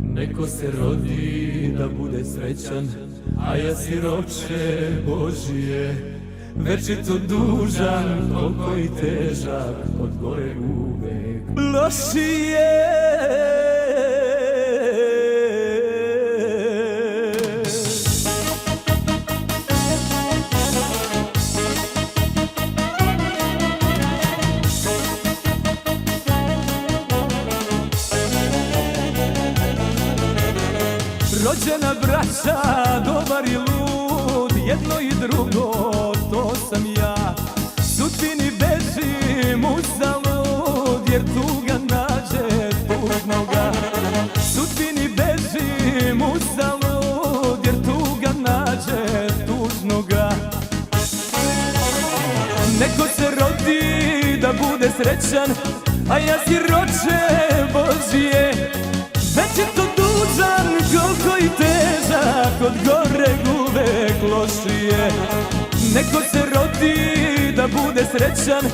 Neko se rodi da bude srećan, a ja siroče Božije, večito dužan, koliko i težak, od gore uvek lošije. Rođena braća, dobar i lud, jedno i drugo, to sam ja. Sudbini bežim uzalud, jer tuga nađe tužnoga. Sudbini bežim uzalud, jer tuga nađe tužnoga. Neko se rodi da bude srećan, a ja siroče Božije, večito dužan, koliko i težak, od goreg uvek lošije. Neko se rodi da bude srećan,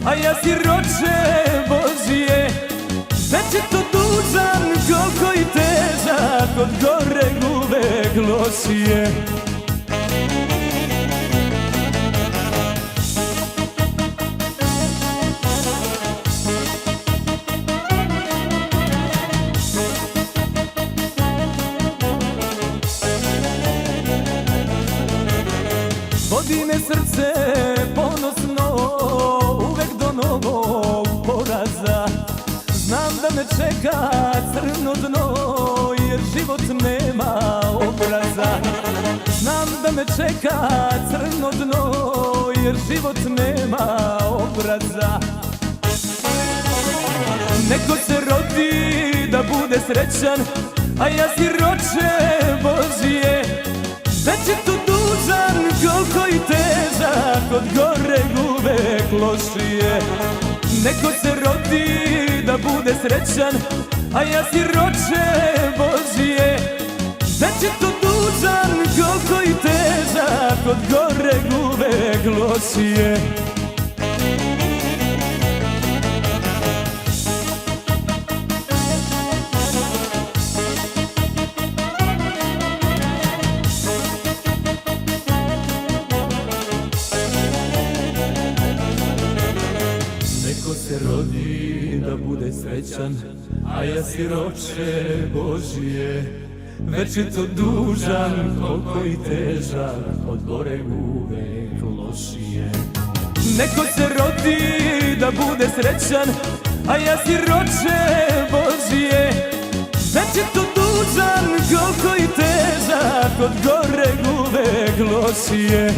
a ja siroče Božije, večito dužan, koliko i težak, od goreg uvek lošije. Vodi me srce ponosno, uvek do novog poraza. Znam da me čeka crno dno, jer život nema obraza. Znam da me čeka crno dno, jer život nema obraza. Neko se rodi da bude srećan, a ja siroče Božije, večito dužan, koliko i težak, od goreg uvek lošije. Neko se rodi da bude srećan, a ja siroče Božije, večito dužan, koliko i težak, od goreg uvek lošije. Neko se rodi da bude srećan, a ja siroče Božije, večito dužan, koliko i težak, od goreg uvek lošije. Neko se rodi da bude srećan, a ja siroče Božije, večito dužan, koliko i težak, od goreg uvek lošije.